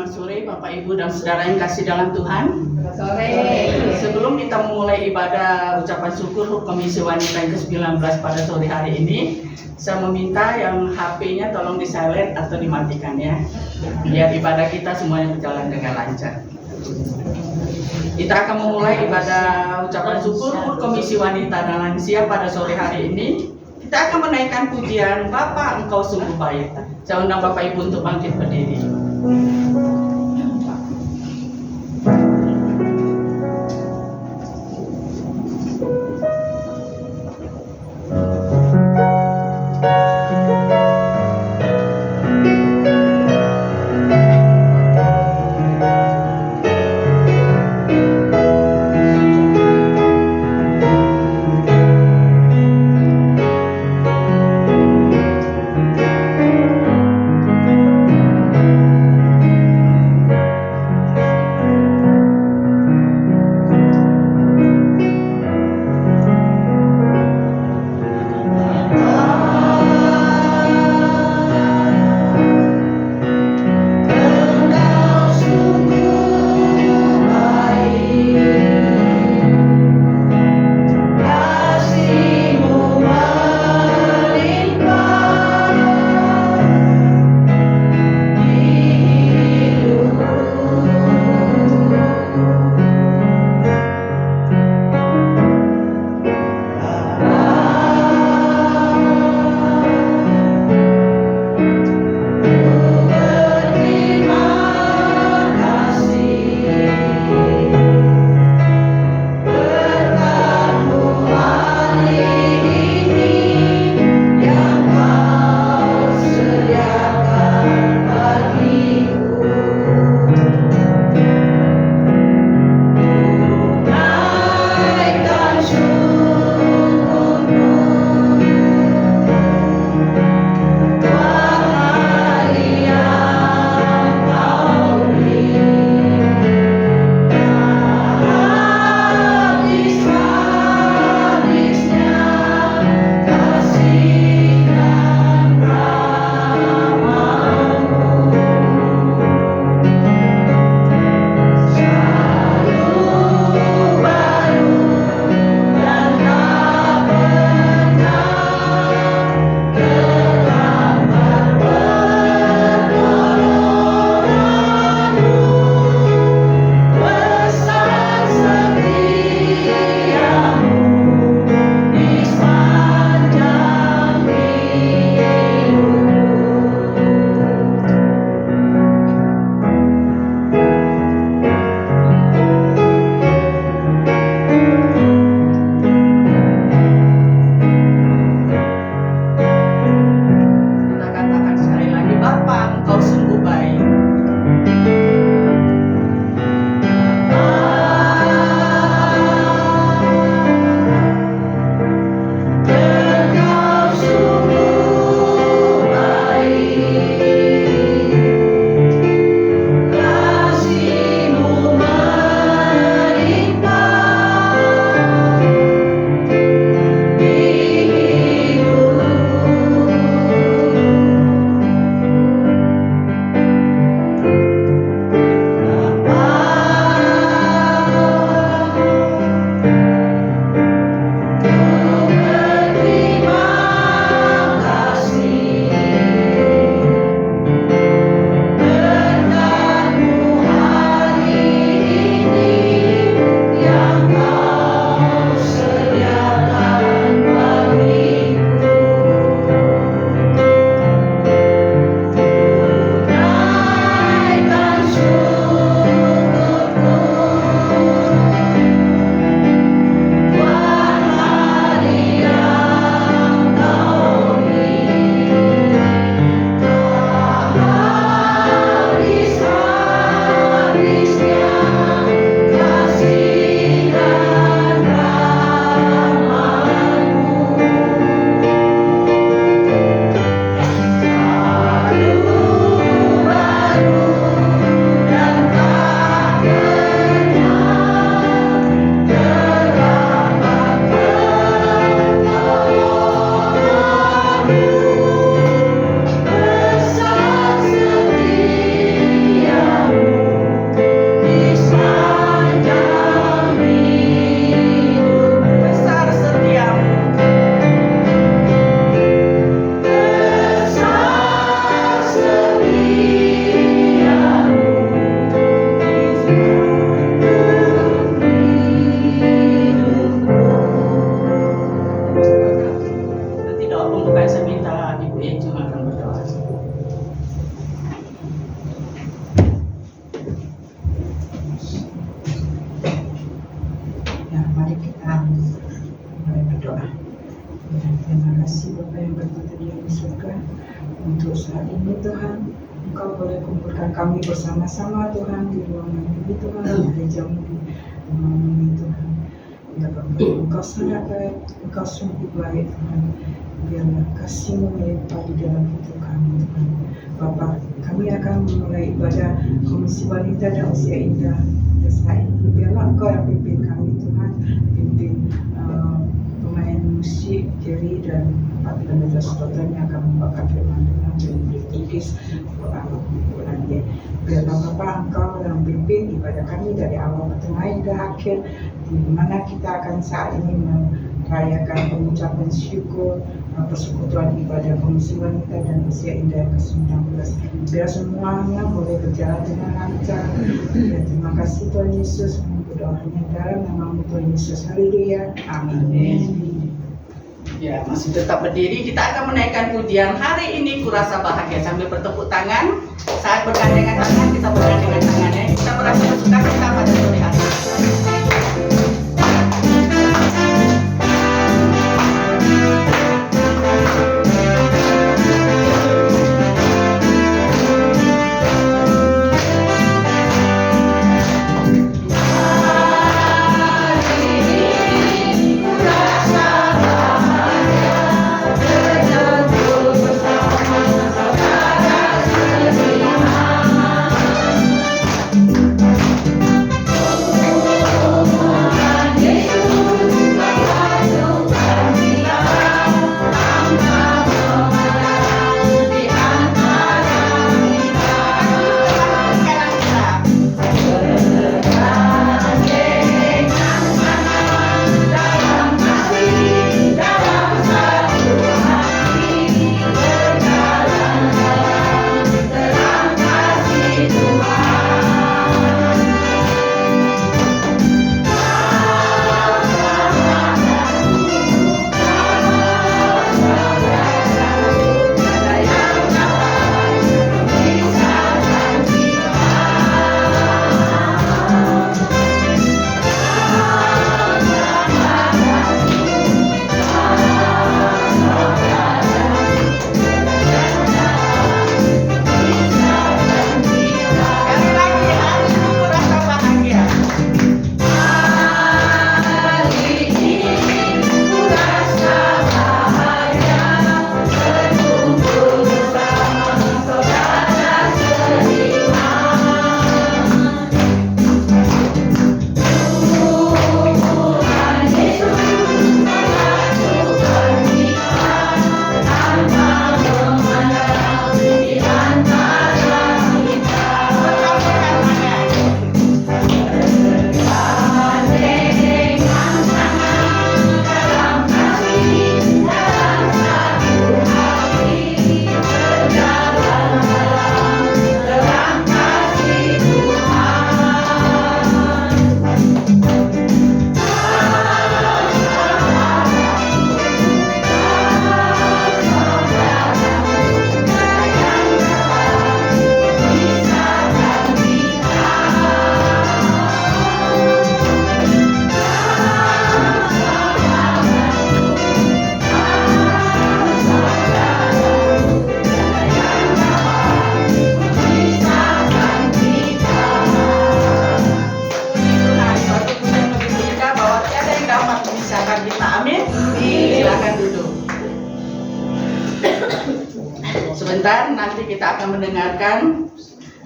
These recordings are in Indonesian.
Selamat sore Bapak Ibu dan Saudara yang kasih dalam Tuhan. Selamat sore. Sebelum kita mulai ibadah ucapan syukur Komisi Wanita yang ke-19 pada sore hari ini, saya meminta yang HP-nya tolong di-silent atau dimatikan ya, biar ibadah kita semuanya berjalan dengan lancar. Kita akan memulai ibadah ucapan syukur Komisi Wanita dan Lansia pada sore hari ini. Kita akan menaikkan pujian Bapa Engkau Sungguh Baik. Saya undang Bapak Ibu untuk bangkit berdiri. Nanti doa pembukaan saya minta Ibu Eju akan berdoa. Ya, mari kita mulai berdoa. Ya, terima kasih Bapa yang berkata di surga untuk saat ini Tuhan. Engkau boleh kumpulkan kami bersama-sama Tuhan di ruangan ini Tuhan, di jamu di ruangan ini Tuhan. Ya Bapa, Engkau sangat baik, Engkau sungguh baik Tuhan. Biarlah kasih-Mu melimpah di dalam hidup kami Tuhan. Bapa, kami akan memulai ibadah Komisi Wanita dan Usia Indah desa ini. Biarlah Engkau yang pimpin kami Tuhan, pimpin pemain musik Jerry dan Pak Pendeta Sutotan yang akan membawakan firman Tuhan dan melukis Qurannya. Biarlah Bapa Engkau yang pimpin ibadah kami dari awal pertengahan hingga akhir, di mana kita akan saat ini merayakan pengucapan syukur persekutuan ibadah Komisi Wanita dan Usia Indah ke-19. Biar semuanya boleh berjalan dengan lancar. Dan terima kasih Tuhan Yesus, berdoanya dalam nama Tuhan Yesus. Haleluya. Amin. Ya, masih tetap berdiri. Kita akan menaikkan pujian hari ini kurasa bahagia sambil bertepuk tangan. Saat bergandengan tangan, kita bergandengan tangannya. Kita merasa bersuka cita pada sore hari. Sebentar, nanti kita akan mendengarkan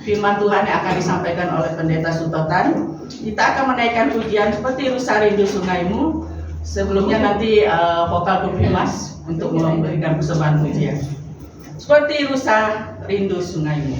firman Tuhan yang akan disampaikan oleh Pendeta Sutotan. Kita akan menaikkan pujian seperti Rusa Rindu Sungaimu. Sebelumnya nanti vokal Mas untuk memberikan persembahan pujian. Seperti Rusa Rindu Sungaimu.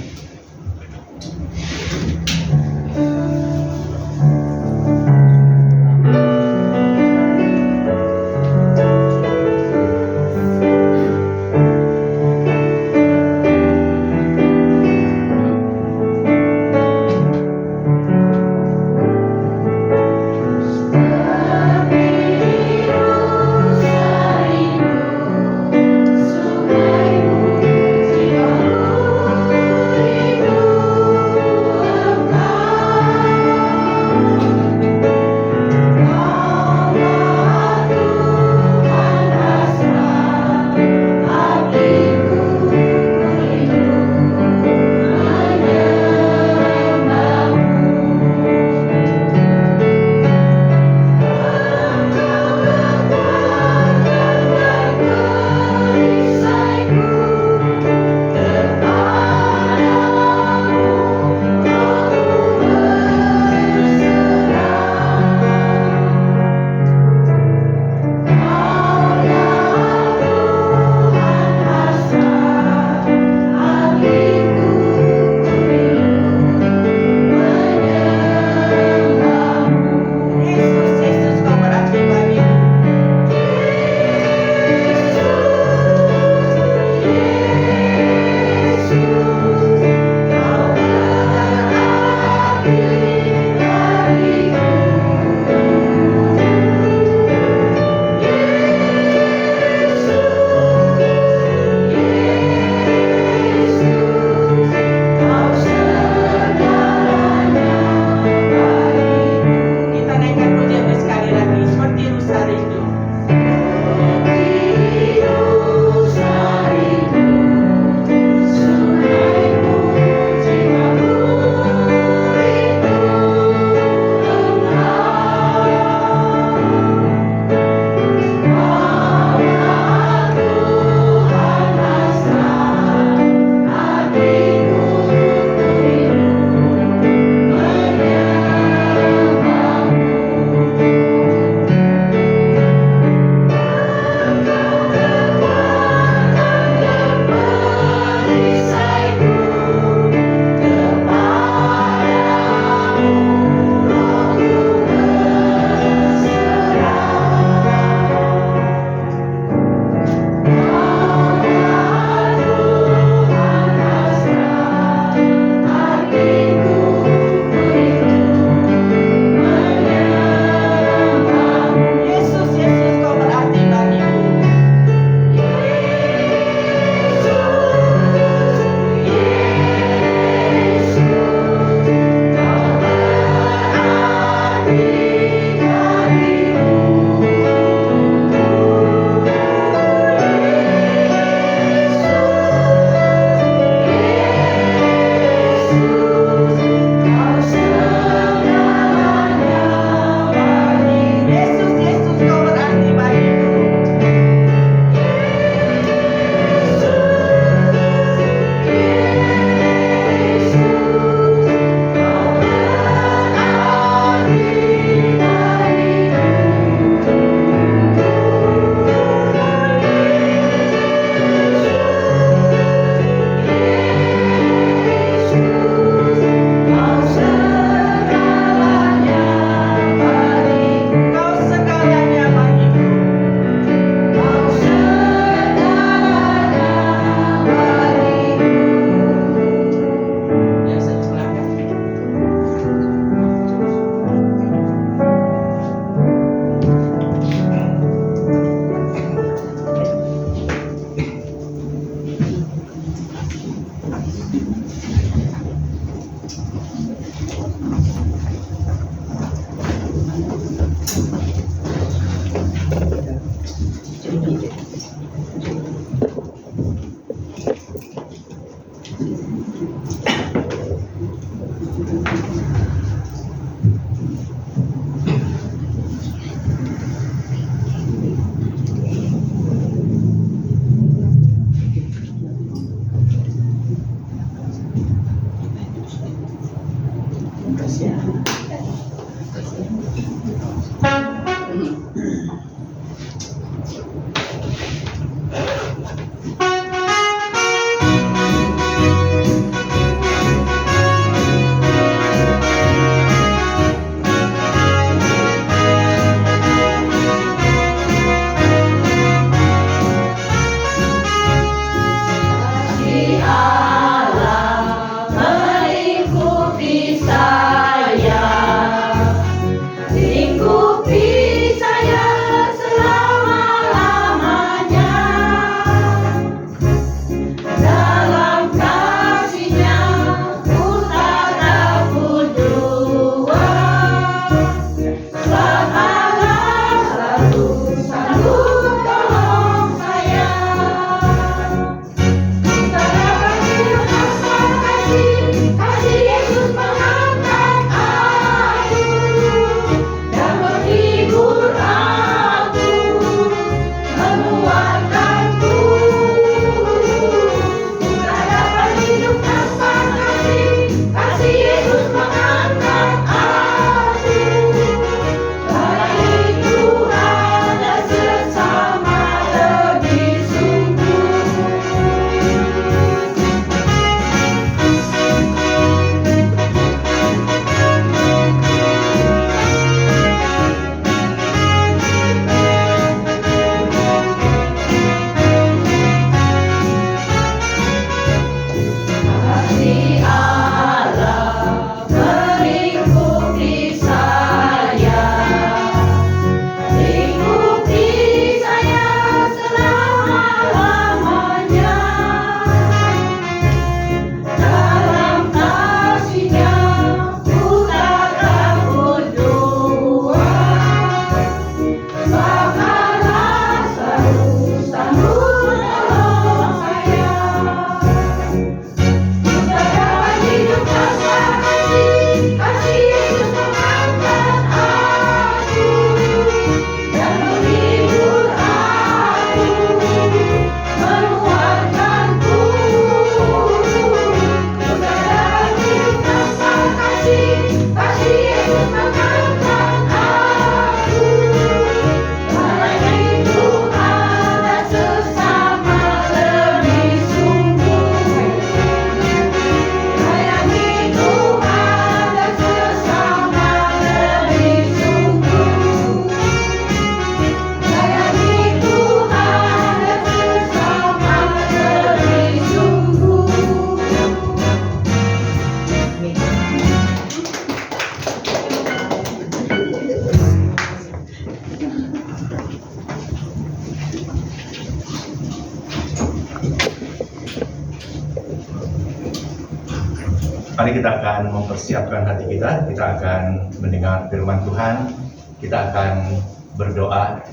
Mari kita akan mempersiapkan hati kita akan mendengar firman Tuhan, kita akan berdoa,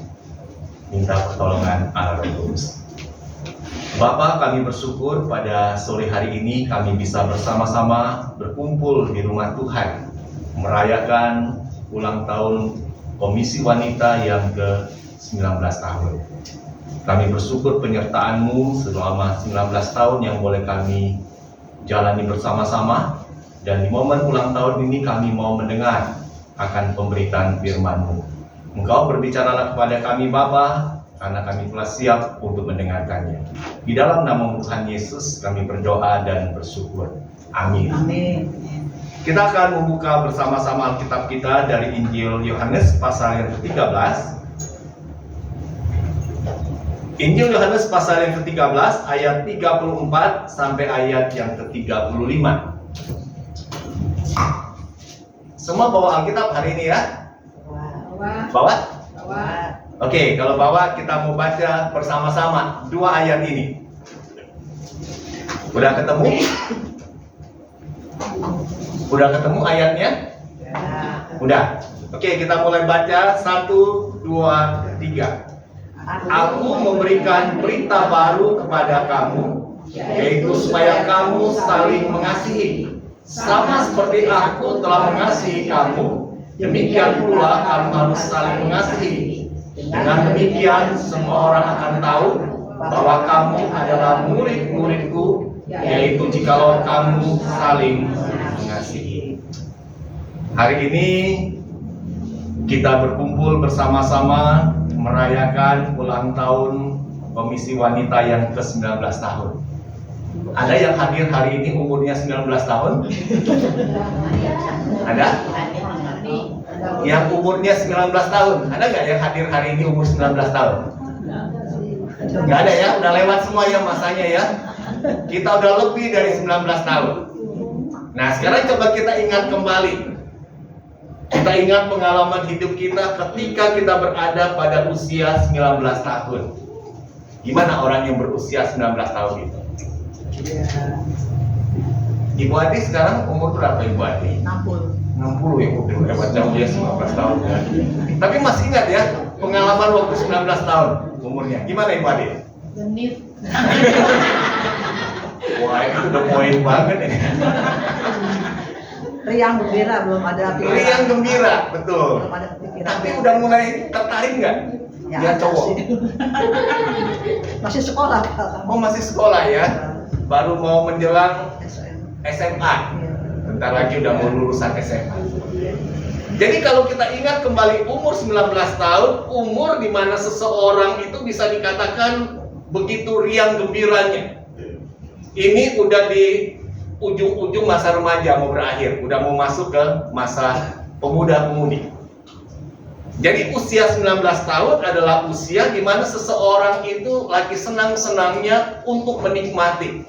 minta pertolongan Allah Roh Kudus. Bapa, kami bersyukur pada sore hari ini kami bisa bersama-sama berkumpul di rumah Tuhan, merayakan ulang tahun Komisi Wanita yang ke-19 tahun. Kami bersyukur penyertaan-Mu selama 19 tahun yang boleh kami jalani bersama-sama, dan di momen ulang tahun ini kami mau mendengar akan pemberitaan firman-Mu. Engkau berbicaralah kepada kami Bapa, karena kami telah siap untuk mendengarkannya. Di dalam nama Tuhan Yesus kami berdoa dan bersyukur. Amin. Amin. Kita akan membuka bersama-sama Alkitab kita dari Injil Yohanes pasal yang ke-13. Injil Yohanes pasal yang ke-13 ayat 34 sampai ayat yang ke-35. Semua bawa Alkitab hari ini ya? Bawa? Oke, kalau bawa kita mau baca bersama-sama 2 ayat ini. Udah ketemu? Udah ketemu ayatnya? Udah. Oke, kita mulai baca. 1, 2, 3. Aku memberikan berita baru kepada kamu, yaitu supaya kamu saling mengasihi. Sama seperti aku telah mengasihi kamu, demikian pula kamu harus saling mengasihi. Dengan demikian semua orang akan tahu bahwa kamu adalah murid-muridku, yaitu jikalau kamu saling mengasihi. Hari ini kita berkumpul bersama-sama merayakan ulang tahun Komisi Wanita yang ke-19 tahun. Ada yang hadir hari ini umurnya 19 tahun? Ada? Yang umurnya 19 tahun? Ada nggak yang hadir hari ini umur 19 tahun? Nggak ada ya? Udah lewat semua ya masanya ya? Kita udah lebih dari 19 tahun. Nah sekarang coba kita ingat kembali. Kita ingat pengalaman hidup kita ketika kita berada pada usia 19 tahun. Gimana orang yang berusia 19 tahun itu? Ibu Adi sekarang umur berapa Ibu Adi? 60 ya, udah lewat jauh ya 19 tahun ya. Tapi masih ingat ya pengalaman waktu 19 tahun umurnya. Gimana Ibu Adi? Genit. Wah itu udah poin banget ya. Riang gembira, belum ada pikiran. Riang gembira, betul. Belum ada pikiran. Tapi udah mulai tertarik nggak? Ya cowok. Masih sekolah. Oh masih sekolah ya? Baru mau menjelang SMA. Bentar lagi udah mau lulusan SMA. Jadi kalau kita ingat kembali umur 19 tahun, umur di mana seseorang itu bisa dikatakan begitu riang gembiranya. Ini udah di ujung-ujung masa remaja mau berakhir, udah mau masuk ke masa pemuda-pemudi. Jadi usia 19 tahun adalah usia di mana seseorang itu lagi senang-senangnya untuk menikmati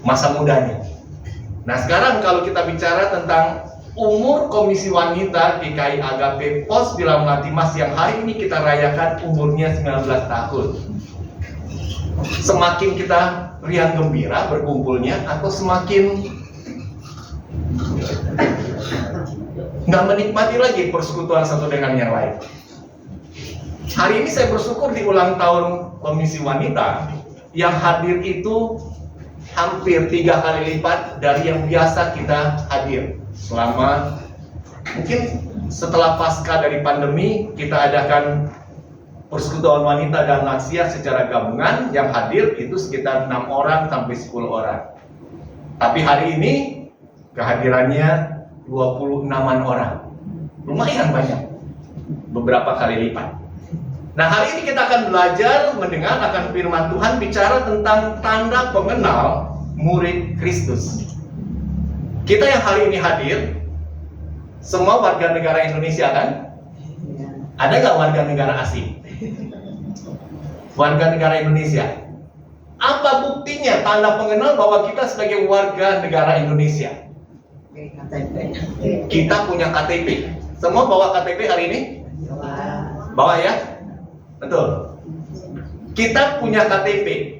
masa mudanya. Nah sekarang kalau kita bicara tentang umur Komisi Wanita GKI Agape Pos Bila Melati Mas yang hari ini kita rayakan umurnya 19 tahun. Semakin kita riang gembira berkumpulnya atau semakin nggak menikmati lagi persekutuan satu dengan yang lain. Hari ini saya bersyukur di ulang tahun Komisi Wanita yang hadir itu hampir 3 kali lipat dari yang biasa kita hadir selama mungkin setelah pasca dari pandemi kita adakan persekutuan wanita dan lansia secara gabungan yang hadir itu sekitar 6 orang sampai 10 orang. Tapi hari ini kehadirannya 26-an orang. Lumayan banyak. Beberapa kali lipat. Nah, hari ini kita akan belajar mendengar akan firman Tuhan bicara tentang tanda pengenal murid Kristus. Kita yang hari ini hadir semua warga negara Indonesia kan? Ada nggak warga negara asing? Warga negara Indonesia. Apa buktinya tanda pengenal bahwa kita sebagai warga negara Indonesia? Kita punya KTP. Semua bawa KTP hari ini? Bawa ya? Betul. Kita punya KTP.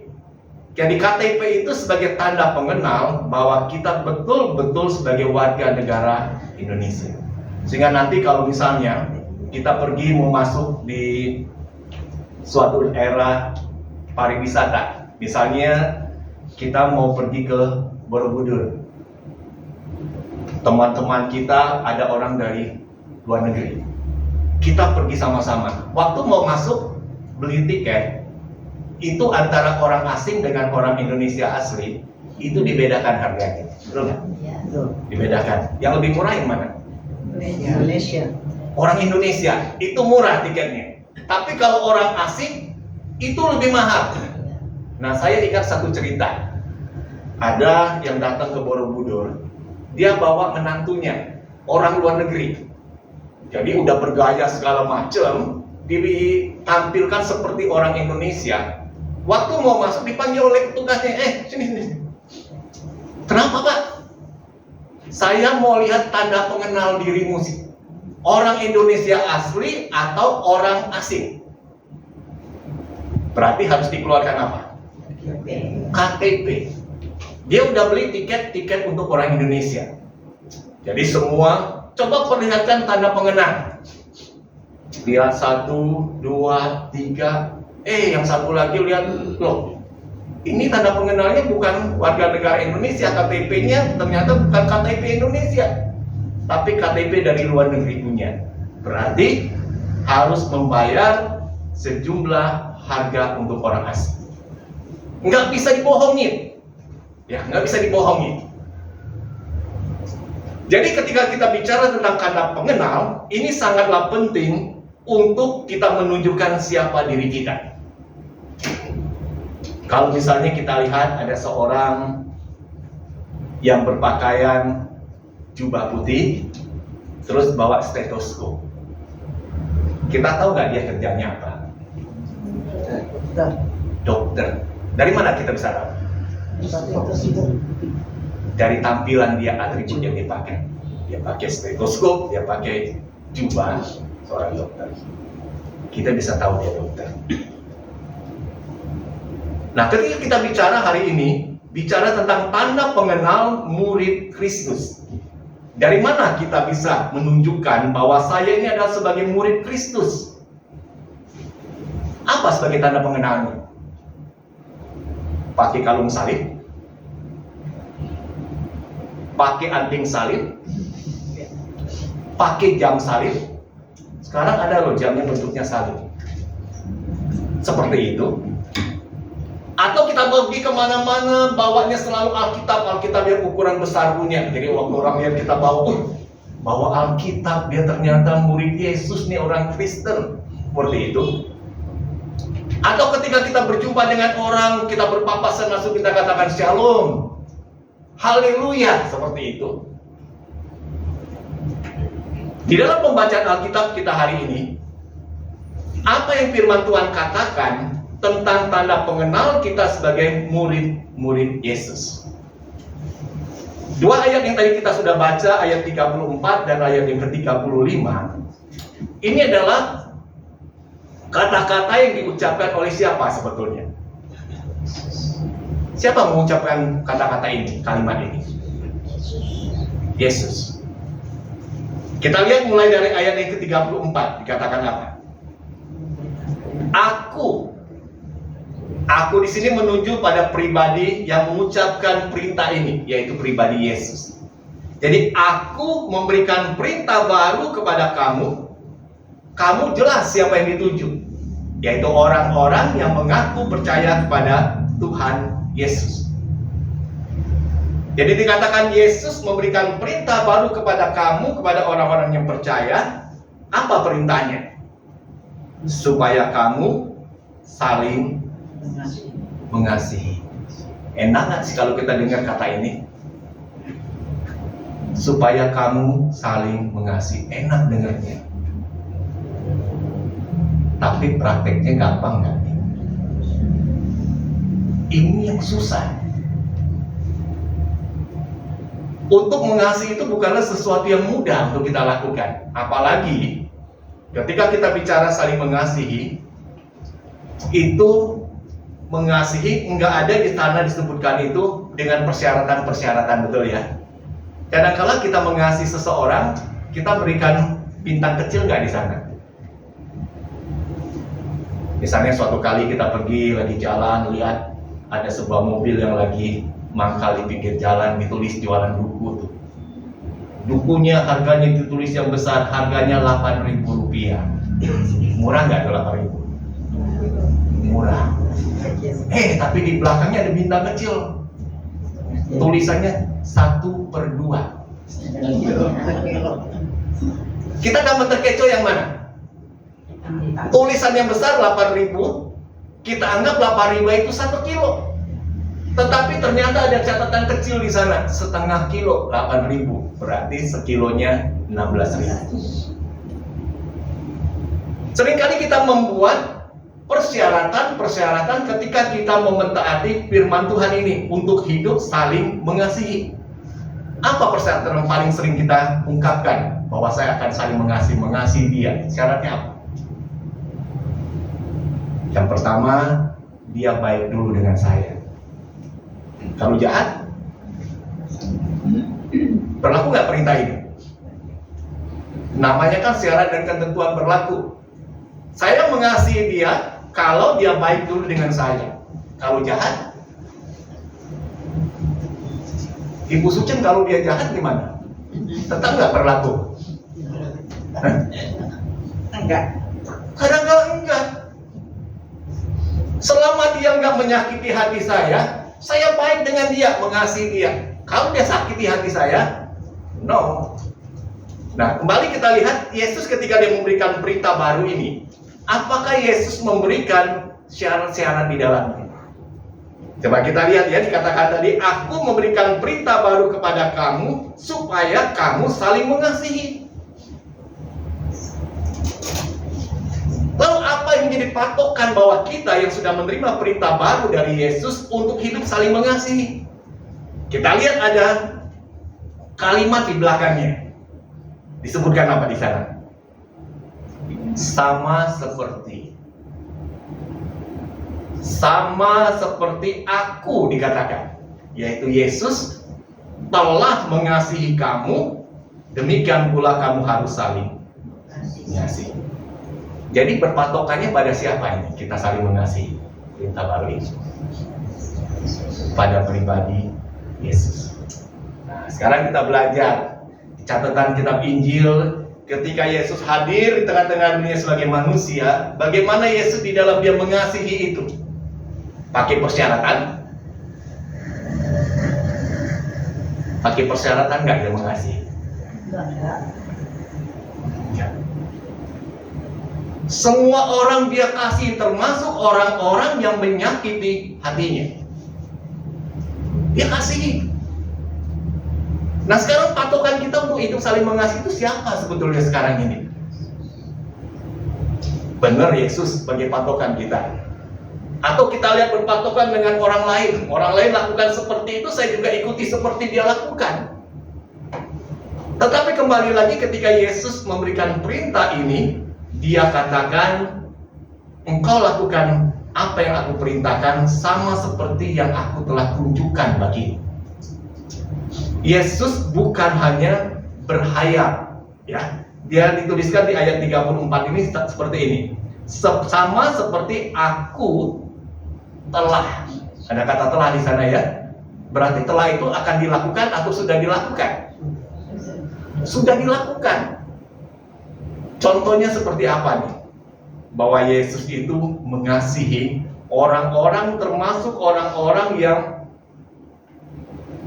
Jadi KTP itu sebagai tanda pengenal bahwa kita betul-betul sebagai warga negara Indonesia. Sehingga nanti kalau misalnya kita pergi mau masuk di suatu era pariwisata, misalnya kita mau pergi ke Borobudur, teman-teman kita ada orang dari luar negeri, kita pergi sama-sama. Waktu mau masuk beli tiket, itu antara orang asing dengan orang Indonesia asli itu dibedakan harganya, betul nggak? Dibedakan. Yang lebih murah yang mana? Indonesia. Orang Indonesia itu murah tiketnya. Tapi kalau orang asing itu lebih mahal. Nah, saya ingat satu cerita. Ada yang datang ke Borobudur, dia bawa menantunya, orang luar negeri. Jadi udah bergaya segala macam, ditampilkan seperti orang Indonesia. Waktu mau masuk dipanggil oleh petugasnya, sini. Kenapa Pak? Saya mau lihat tanda pengenal dirimu sih. Orang Indonesia asli atau orang asing? Berarti harus dikeluarkan apa? KTP. Dia udah beli tiket untuk orang Indonesia. Jadi semua coba perlihatkan tanda pengenal. Lihat 1, 2, 3. Yang satu lagi lihat, loh, ini tanda pengenalnya bukan warga negara Indonesia, KTP-nya ternyata bukan KTP Indonesia, tapi KTP dari luar negeri punya. Berarti harus membayar sejumlah harga untuk orang asing. Nggak bisa dibohongin, ya, nggak bisa dibohongin. Jadi ketika kita bicara tentang tanda pengenal, ini sangatlah penting untuk kita menunjukkan siapa diri kita. Kalau misalnya kita lihat ada seorang yang berpakaian jubah putih, terus bawa stetoskop, kita tahu nggak dia kerjanya apa? Dokter. Dari mana kita bisa tahu? Dari tampilan dia, atribut yang dipakai. Dia pakai stetoskop, dia pakai jubah seorang dokter. Kita bisa tahu dia dokter. Nah, ketika kita bicara hari ini, bicara tentang tanda pengenal murid Kristus. Dari mana kita bisa menunjukkan bahwa saya ini adalah sebagai murid Kristus? Apa sebagai tanda pengenalnya? Pakai kalung salib? Pakai anting salib? Pakai jam salib? Sekarang ada loh jamnya bentuknya salib. Seperti itu. Atau kita pergi kemana-mana, bawanya selalu Alkitab yang ukuran besar punya. Jadi waktu orang lihat kita bawa Alkitab, dia ternyata murid Yesus nih, orang Kristen. Seperti itu. Atau ketika kita berjumpa dengan orang, kita berpapasan langsung kita katakan shalom, haleluya, seperti itu. Di dalam pembacaan Alkitab kita hari ini, apa yang firman Tuhan katakan tentang tanda pengenal kita sebagai murid-murid Yesus? Dua ayat yang tadi kita sudah baca, ayat 34 dan ayat yang ke-35, ini adalah kata-kata yang diucapkan oleh siapa sebetulnya? Siapa mengucapkan kata-kata ini, kalimat ini? Yesus. Kita lihat mulai dari ayat yang ke-34, dikatakan apa? Aku di sini menuju pada pribadi yang mengucapkan perintah ini, yaitu pribadi Yesus. Jadi aku memberikan perintah baru kepada kamu. Kamu jelas siapa yang dituju, yaitu orang-orang yang mengaku percaya kepada Tuhan Yesus. Jadi dikatakan Yesus memberikan perintah baru kepada kamu, kepada orang-orang yang percaya. Apa perintahnya? Supaya kamu saling mengasihi. Enak nggak sih kalau kita dengar kata ini? Supaya kamu saling mengasihi. Enak dengarnya. Tapi prakteknya gampang nggak? Ini yang susah. Untuk mengasihi itu bukanlah sesuatu yang mudah untuk kita lakukan. Apalagi ketika kita bicara saling mengasihi, itu mengasihi enggak ada di sana disebutkan itu dengan persyaratan-persyaratan, betul ya? Kadang-kala kita mengasihi seseorang, kita berikan bintang kecil nggak di sana? Misalnya suatu kali kita pergi lagi jalan, lihat ada sebuah mobil yang lagi mangkal di pinggir jalan, ditulis jualan buku tuh. Bukunya harganya ditulis yang besar, harganya Rp8.000. Murah nggak tuh 8.000? Murah. Tapi di belakangnya ada bintang kecil. Tulisannya 1/2. Kita dapat terkecoh yang mana? Tulisan yang besar 8.000, kita anggap 8.000 itu 1 kilo. Tetapi ternyata ada catatan kecil di sana, setengah kilo 8.000, berarti sekilonya 16.000. Seringkali kita membuat persyaratan ketika kita mau mentaati firman Tuhan ini untuk hidup saling mengasihi. Apa persyaratan yang paling sering kita ungkapkan bahwa saya akan saling mengasihi dia? Syaratnya apa? Yang pertama, dia baik dulu dengan saya. Kalau jahat, Berlaku nggak perintah ini? Namanya kan syarat dan ketentuan berlaku. Saya mengasihi dia kalau dia baik dulu dengan saya. Kalau jahat, Ibu Sucen kalau dia jahat gimana? Tetap nggak berlaku? Enggak. Kadang-kadang enggak. Selama dia nggak menyakiti hati saya baik dengan dia, mengasihi dia. Kalau dia sakiti hati saya, no. Nah, kembali kita lihat Yesus ketika dia memberikan perintah baru ini. Apakah Yesus memberikan syarat-syarat di dalamnya? Coba kita lihat ya, dikatakan tadi, aku memberikan perintah baru kepada kamu supaya kamu saling mengasihi. Lalu apa yang menjadi patokan bahwa kita yang sudah menerima perintah baru dari Yesus untuk hidup saling mengasihi? Kita lihat ada kalimat di belakangnya. Disebutkan apa di sana? Sama seperti aku dikatakan, yaitu Yesus telah mengasihi kamu, demikian pula kamu harus saling mengasihi. Jadi berpatokannya pada siapa ini? Kita saling mengasihi. Perintah baru ini pada pribadi Yesus. Nah, sekarang kita belajar di catatan kitab Injil, ketika Yesus hadir di tengah-tengah dunia sebagai manusia, bagaimana Yesus di dalam dia mengasihi itu? Pakai persyaratan? Pakai persyaratan nggak dia mengasihi? Ya. Semua orang dia kasih, termasuk orang-orang yang menyakiti hatinya. Dia kasih. Nah, sekarang patokan kita untuk hidup saling mengasihi itu siapa sebetulnya sekarang ini? Benar, Yesus sebagai patokan kita. Atau kita lihat berpatokan dengan orang lain. Orang lain lakukan seperti itu, saya juga ikuti seperti dia lakukan. Tetapi kembali lagi ketika Yesus memberikan perintah ini, dia katakan, engkau lakukan apa yang aku perintahkan sama seperti yang aku telah tunjukkan bagimu. Yesus bukan hanya berhayal, ya. Dia dituliskan di ayat 34 ini seperti ini. Sama seperti aku telah. Ada kata telah di sana ya. Berarti telah itu akan dilakukan atau sudah dilakukan? Sudah dilakukan. Contohnya seperti apa nih? Bahwa Yesus itu mengasihi orang-orang, termasuk orang-orang yang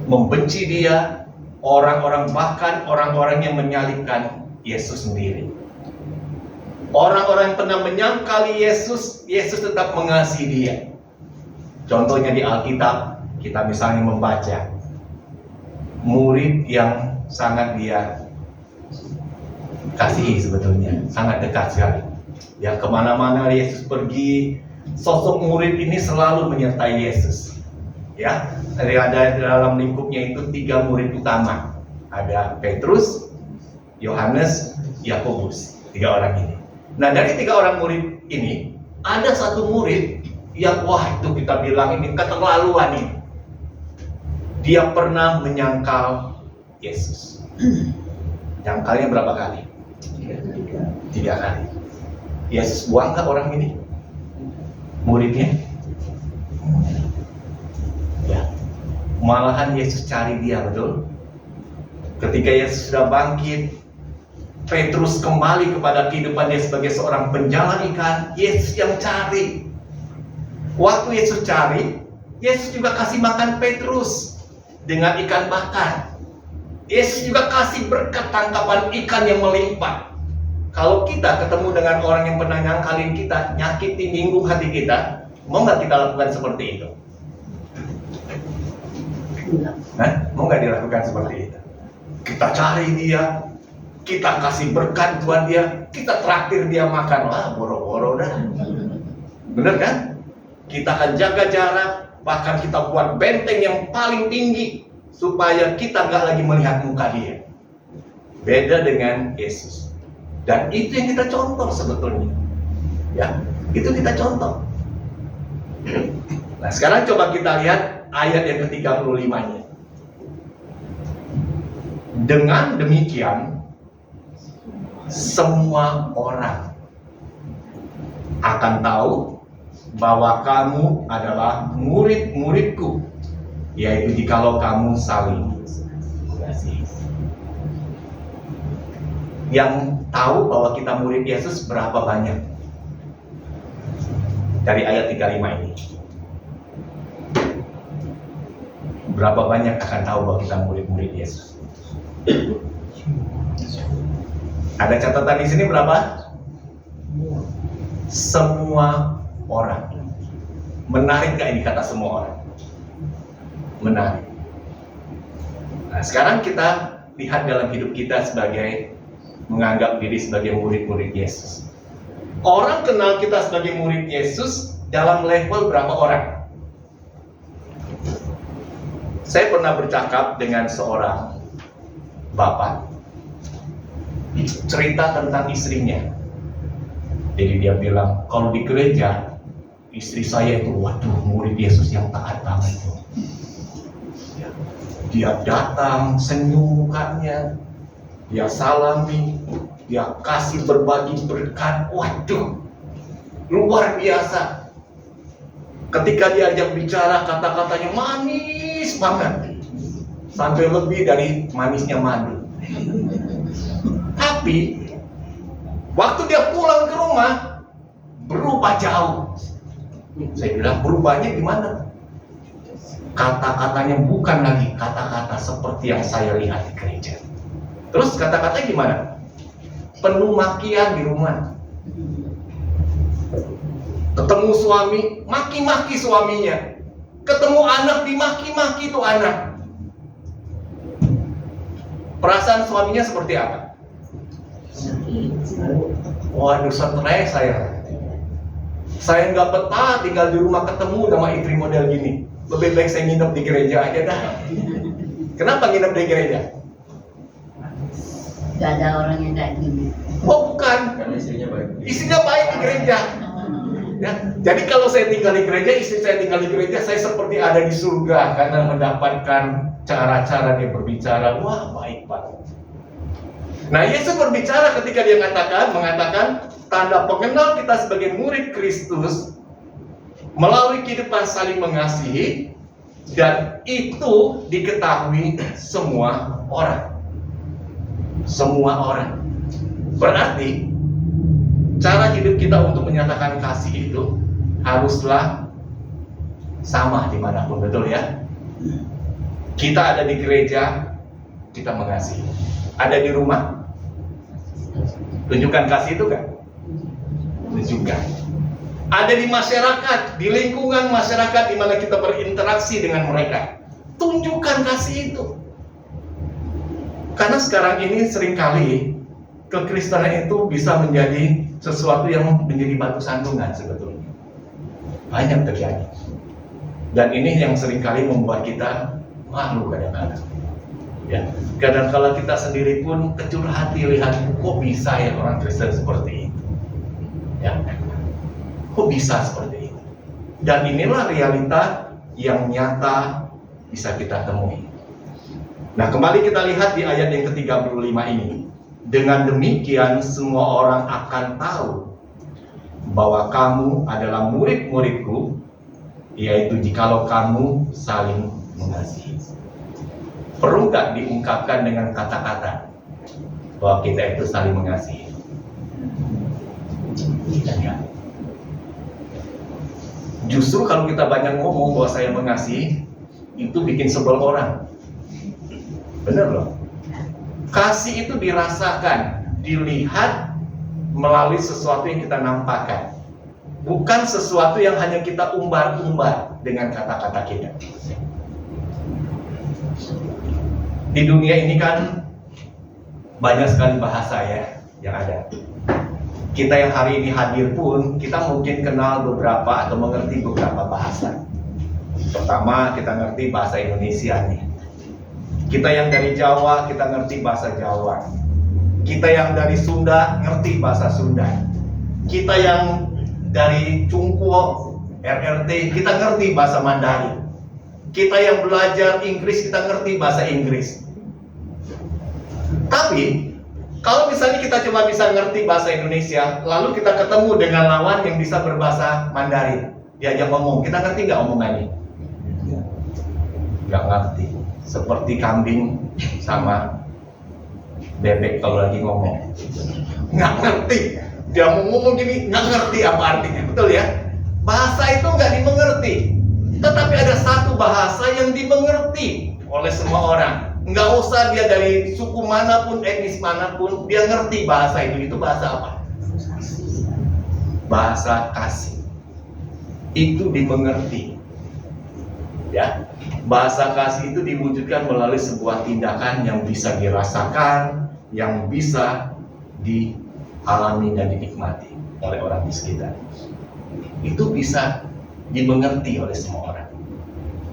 membenci dia, orang-orang, bahkan orang-orang yang menyalibkan Yesus sendiri. Orang-orang yang pernah menyangkali Yesus, Yesus tetap mengasihi dia. Contohnya di Alkitab, kita misalnya membaca murid yang sangat dia kasihi sebetulnya, sangat dekat sekali. Ya, kemana-mana Yesus pergi, sosok murid ini selalu menyertai Yesus. Ya, ada dalam lingkupnya itu 3 murid utama. Ada Petrus, Yohanes, Yakobus, 3 orang ini. Nah, dari 3 orang murid ini, ada 1 murid yang wah itu kita bilang ini keterlaluan ini. Dia pernah menyangkal Yesus. Nyangkalnya berapa kali? 3 kali. Yesus buang nggak orang ini? Muridnya? Ya. Malahan Yesus cari dia, betul? Ketika Yesus sudah bangkit, Petrus kembali kepada kehidupan dia sebagai seorang penjalan ikan. Yesus yang cari. Waktu Yesus cari, Yesus juga kasih makan Petrus dengan ikan bakar. Yesus juga kasih berkat tangkapan ikan yang melimpah. Kalau kita ketemu dengan orang yang pernah nyangkalin kita, nyakiti, nyinggung hati kita, mau nggak kita lakukan seperti itu? Mau nggak dilakukan seperti itu? Kita cari dia, kita kasih berkat buat dia, kita traktir dia makan, lah boro-boro dah. Bener kan? Kita akan jaga jarak, bahkan kita buat benteng yang paling tinggi supaya kita nggak lagi melihat muka dia. Beda dengan Yesus. Dan itu yang kita contoh sebetulnya. Ya, itu kita contoh. Nah, sekarang coba kita lihat ayat yang ke-35-nya. Dengan demikian, semua orang akan tahu bahwa kamu adalah murid-muridku, yaitu jikalau kamu saling mengasihi. Yang tahu bahwa kita murid Yesus berapa banyak? Dari ayat 35 ini. Berapa banyak akan tahu bahwa kita murid-murid Yesus? Ada catatan di sini berapa? Semua orang. Menarik gak ini kata semua orang? Menarik. Nah, sekarang kita lihat dalam hidup kita sebagai menganggap diri sebagai murid-murid Yesus. Orang kenal kita sebagai murid Yesus dalam level berapa orang? Saya pernah bercakap dengan seorang bapak, cerita tentang istrinya. Jadi dia bilang, kalau di gereja, istri saya itu, waduh, murid Yesus yang taat banget tuh. Dia datang, senyum mukanya, dia salami, dia kasih berbagi berkat, waduh, luar biasa. Ketika diajak bicara, kata-katanya manis banget, sampai lebih dari manisnya madu. Tapi waktu dia pulang ke rumah, berubah jauh. Saya bilang, berubahnya gimana? Kata-katanya bukan lagi kata-kata seperti yang saya lihat di gereja. Terus kata-katanya gimana? Penuh makian di rumah. Ketemu suami, maki-maki suaminya. Ketemu anak, dimaki-maki tuh anak. Perasaan suaminya seperti apa? Waduh, stres saya. Saya nggak betah tinggal di rumah ketemu sama istri model gini. Lebih baik saya nginep di gereja aja dah. Kenapa nginep di gereja? Gak ada orang yang kayak gini. Oh bukan. Karena istrinya baik. Istrinya baik di gereja. Ya, jadi kalau saya tinggal di gereja, istri saya tinggal di gereja, saya seperti ada di surga karena mendapatkan cara-cara dia berbicara. Wah, baik banget. Nah, Yesus berbicara ketika dia mengatakan tanda pengenal kita sebagai murid Kristus melalui kehidupan saling mengasihi, dan itu diketahui semua orang. Semua orang. Berarti cara hidup kita untuk menyatakan kasih itu haruslah sama dimanapun, betul ya? Kita ada di gereja, kita mengasihi. Ada di rumah, tunjukkan kasih itu kan? Tunjukkan. Ada di masyarakat, di lingkungan masyarakat di mana kita berinteraksi dengan mereka, tunjukkan kasih itu. Karena sekarang ini seringkali kekristenan itu bisa menjadi sesuatu yang menjadi batu sandungan sebetulnya. Banyak terjadi. Dan ini yang seringkali membuat kita malu kadang-kadang. Ya, kadang-kala kita sendiri pun kecil hati lihat, kok bisa ya orang Kristen seperti itu. Ya, kok bisa seperti itu. Dan inilah realita yang nyata bisa kita temui. Nah, kembali kita lihat di ayat yang ke-35 ini. Dengan demikian semua orang akan tahu bahwa kamu adalah murid-muridku, yaitu jikalau kamu saling mengasihi. Perlu nggak diungkapkan dengan kata-kata bahwa kita itu saling mengasihi? Tidak. Justru kalau kita banyak ngomong bahwa saya mengasihi, itu bikin sebel orang. Bener loh. Kasih itu dirasakan, dilihat melalui sesuatu yang kita nampakkan. Bukan sesuatu yang hanya kita umbar-umbar dengan kata-kata kita. Di dunia ini kan banyak sekali bahasa ya yang ada. Kita yang hari ini hadir pun, kita mungkin kenal beberapa atau mengerti beberapa bahasa. Pertama, kita ngerti bahasa Indonesia nih. Kita yang dari Jawa, kita ngerti bahasa Jawa. Kita yang dari Sunda, ngerti bahasa Sunda. Kita yang dari Cungkuo, RRT, kita ngerti bahasa Mandarin. Kita yang belajar Inggris, kita ngerti bahasa Inggris. Tapi kalau misalnya kita cuma bisa ngerti bahasa Indonesia, lalu kita ketemu dengan lawan yang bisa berbahasa Mandarin, diajak ngomong, kita ngerti nggak omongannya? Nggak ngerti. Seperti kambing sama bebek kalau lagi ngomong, nggak ngerti. Dia mau ngomong gini, nggak ngerti apa artinya, betul ya? Bahasa itu nggak dimengerti. Tetapi ada satu bahasa yang dimengerti oleh semua orang. Nggak usah dia dari suku manapun, etnis manapun, dia ngerti bahasa itu. Itu bahasa apa? Bahasa kasih. Itu dimengerti. Ya, bahasa kasih itu diwujudkan melalui sebuah tindakan yang bisa dirasakan, yang bisa dialami dan dinikmati oleh orang di sekitar. Itu bisa dimengerti oleh semua orang.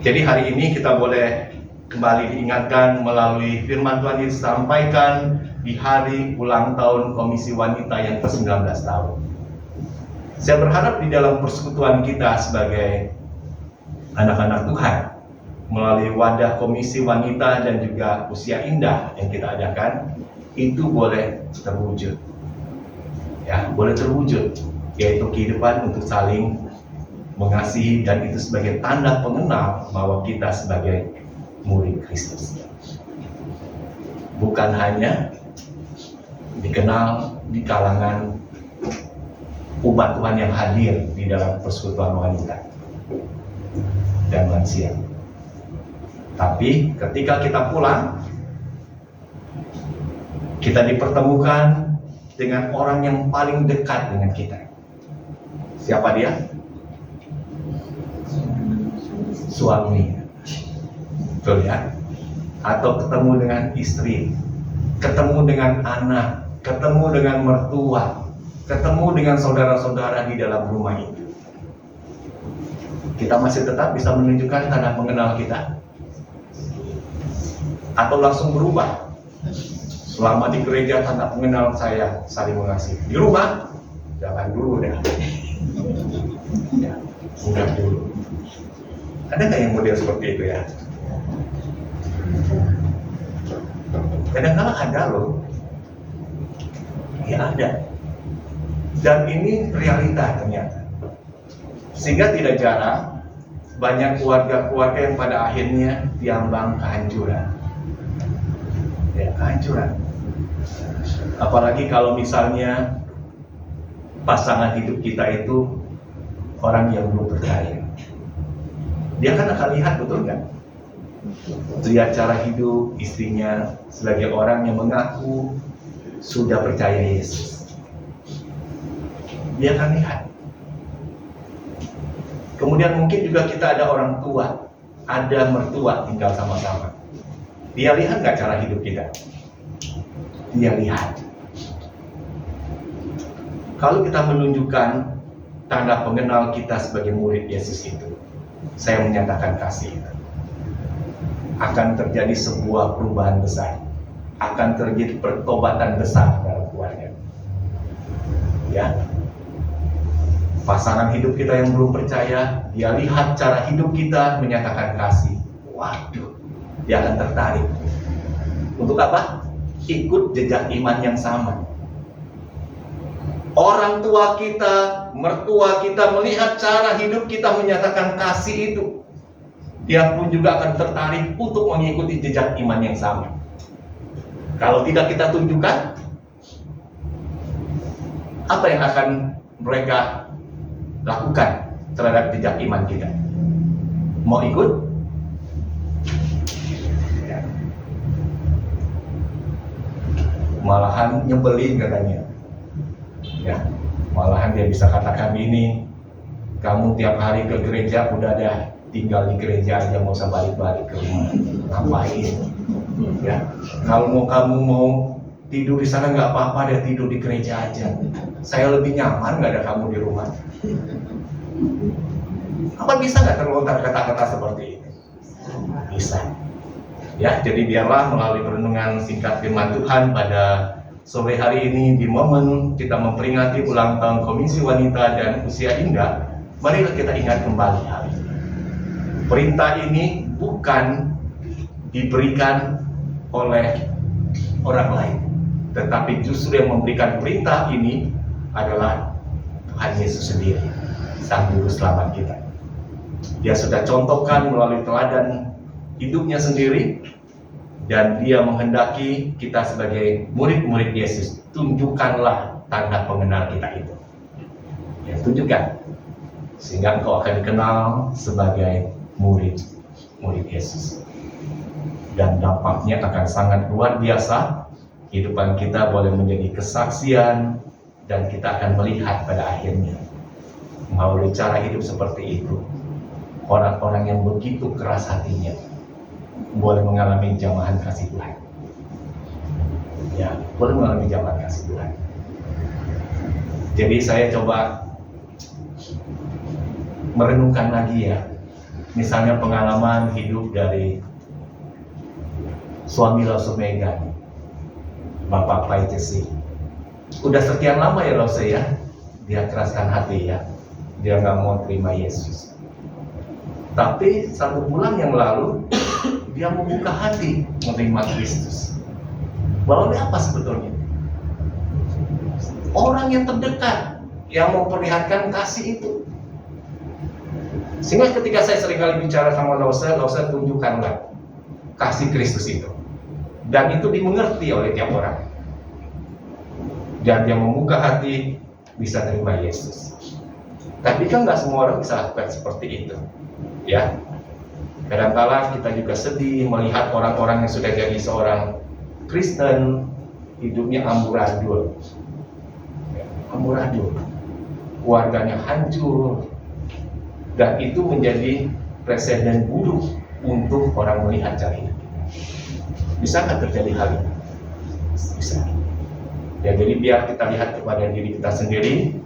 Jadi hari ini kita boleh kembali diingatkan melalui firman Tuhan yang disampaikan di hari ulang tahun Komisi Wanita yang ke-19 tahun. Saya berharap di dalam persekutuan kita sebagai anak-anak Tuhan, melalui wadah Komisi Wanita dan juga Usia Indah yang kita adakan, itu boleh terwujud. Ya, boleh terwujud, yaitu kehidupan untuk saling mengasihi, dan itu sebagai tanda pengenal bahwa kita sebagai murid Kristus. Bukan hanya dikenal di kalangan umat Tuhan yang hadir di dalam persekutuan wanita dan lansia, tapi ketika kita pulang, kita dipertemukan dengan orang yang paling dekat dengan kita. Siapa dia? Suami, betul ya? Atau ketemu dengan istri, ketemu dengan anak, ketemu dengan mertua, ketemu dengan saudara-saudara di dalam rumah itu. Kita masih tetap bisa menunjukkan tanda mengenal kita, atau langsung berubah? Selama di gereja tanda pengenal saya saling mengasihi, di rumah jangan dulu deh. Ya, enggak dulu. Ada nggak yang model seperti itu ya? Kadang-kadang ada loh. Ya ada. Dan ini realita ternyata. Sehingga tidak jarang banyak keluarga-keluarga yang pada akhirnya diambang kehancuran. Ya, kehancuran. Apalagi kalau misalnya pasangan hidup kita itu orang yang belum percaya. Dia kan akan lihat, betul nggak? Lihat cara hidup istrinya sebagai orang yang mengaku sudah percaya Yesus. Dia akan lihat. Kemudian mungkin juga kita ada orang tua, ada mertua tinggal sama-sama. Dia lihat nggak cara hidup kita? Dia lihat. Kalau kita menunjukkan tanda pengenal kita sebagai murid Yesus itu, saya menyatakan kasih itu, akan terjadi sebuah perubahan besar, akan terjadi pertobatan besar dalam keluarga. Ya, pasangan hidup kita yang belum percaya, dia lihat cara hidup kita menyatakan kasih. Waduh, dia akan tertarik. Untuk apa? Ikut jejak iman yang sama. Orang tua kita, mertua kita melihat cara hidup kita menyatakan kasih itu, dia pun juga akan tertarik untuk mengikuti jejak iman yang sama. Kalau tidak kita tunjukkan, apa yang akan mereka lakukan terhadap jejak iman kita? Mau ikut? Ya. Malahan nyebelin katanya. Ya, malahan dia bisa katakan ini, kamu tiap hari ke gereja udah ada tinggal di gereja aja, mau usah balik-balik ke rumah, ngapain? Ya, kalau kamu mau tidur di sana nggak apa-apa, dia tidur di gereja aja. Saya lebih nyaman nggak ada kamu di rumah. Apa bisa nggak terlontar kata-kata seperti ini? Bisa. Ya, jadi biarlah melalui perenungan singkat firman Tuhan pada sore hari ini, di momen kita memperingati ulang tahun Komisi Wanita dan Usia Indah, marilah kita ingat kembali hal ini. Perintah ini bukan diberikan oleh orang lain. Tetapi justru yang memberikan perintah ini adalah Tuhan Yesus sendiri, Sang Juru Selamat kita. Dia sudah contohkan melalui teladan hidupnya sendiri, dan dia menghendaki kita sebagai murid-murid Yesus, tunjukkanlah tanda pengenal kita itu. Ya, tunjukkan, sehingga engkau akan dikenal sebagai murid Yesus. Dan dampaknya akan sangat luar biasa. Kehidupan kita boleh menjadi kesaksian, dan kita akan melihat pada akhirnya melalui cara hidup seperti itu, orang-orang yang begitu keras hatinya boleh mengalami jamahan kasih Tuhan. Ya, boleh mengalami jamahan kasih Tuhan. Jadi saya coba merenungkan lagi ya, misalnya pengalaman hidup dari suami Lause Megan, Bapak Pai Cesi. Udah sekian lama ya Lause ya, dia keraskan hati ya, dia nggak mau terima Yesus. Tapi 1 bulan yang lalu dia membuka hati menerima Kristus. Melalui apa sebetulnya? Orang yang terdekat yang memperlihatkan kasih itu. Sehingga ketika saya seringkali bicara sama Lause tunjukkanlah kasih Kristus itu. Dan itu dimengerti oleh tiap orang. Dan dia membuka hati bisa terima Yesus. Tapi kan nggak semua orang bisa lakukan seperti itu. Ya, kadang-kala kita juga sedih melihat orang-orang yang sudah jadi seorang Kristen hidupnya amburadul, keluarganya hancur, dan itu menjadi presiden buruk untuk orang melihat cara hidup. Bisa nggak terjadi hal ini? Bisa. Ya, jadi biar kita lihat kepada diri kita sendiri,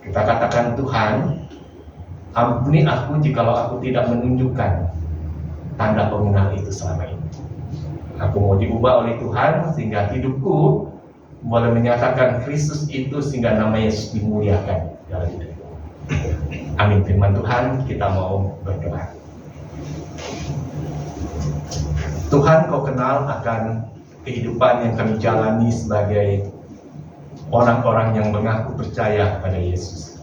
kita katakan, Tuhan, ampuni aku jikalau aku tidak menunjukkan tanda pengenal itu selama ini. Aku mau diubah oleh Tuhan sehingga hidupku boleh menyatakan Kristus itu sehingga nama Yesus dimuliakan dalam hidupku. Amin. Firman Tuhan, kita mau berdoa. Tuhan, Kau kenal akan kehidupan yang kami jalani sebagai orang-orang yang mengaku percaya kepada Yesus.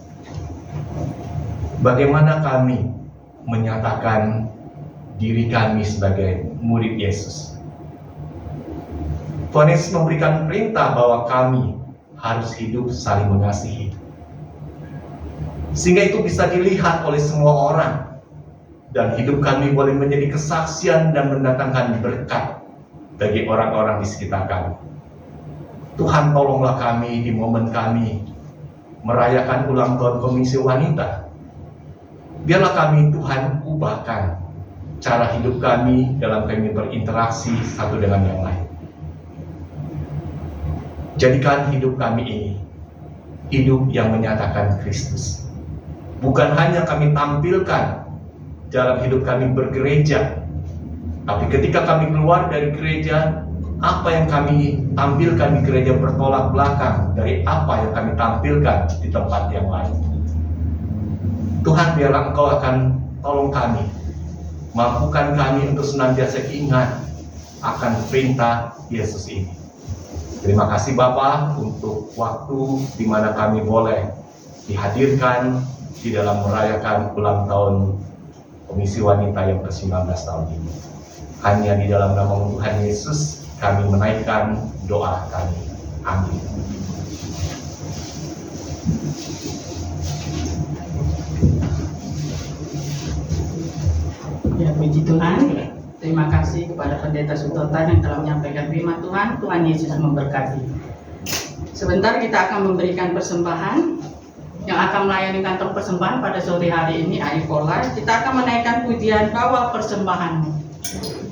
Bagaimana kami menyatakan diri kami sebagai murid Yesus? Tuhan Yesus memberikan perintah bahwa kami harus hidup saling mengasihi, sehingga itu bisa dilihat oleh semua orang, dan hidup kami boleh menjadi kesaksian dan mendatangkan berkat bagi orang-orang di sekitar kami. Tuhan, tolonglah kami di momen kami merayakan ulang tahun Komisi Wanita. Biarlah kami, Tuhan, ubahkan cara hidup kami dalam kami berinteraksi satu dengan yang lain. Jadikan hidup kami ini hidup yang menyatakan Kristus. Bukan hanya kami tampilkan dalam hidup kami bergereja, tapi ketika kami keluar dari gereja, apa yang kami tampilkan di gereja bertolak belakang dari apa yang kami tampilkan di tempat yang lain. Tuhan, biarlah Engkau akan tolong kami, mampukan kami untuk senantiasa ingat akan perintah Yesus ini. Terima kasih Bapa untuk waktu di mana kami boleh dihadirkan di dalam merayakan ulang tahun Komisi Wanita yang ke-19 tahun ini. Hanya di dalam nama Tuhan Yesus kami menaikkan doa kami. Amin. Ya, puji Tuhan. Terima kasih kepada Pendeta Sutotan yang telah menyampaikan firman Tuhan. Tuhan Yesus memberkati. Sebentar kita akan memberikan persembahan yang akan melayani kantor persembahan pada sore hari ini, Aipola. Kita akan menaikkan pujian Bawa Persembahanmu. Persembahan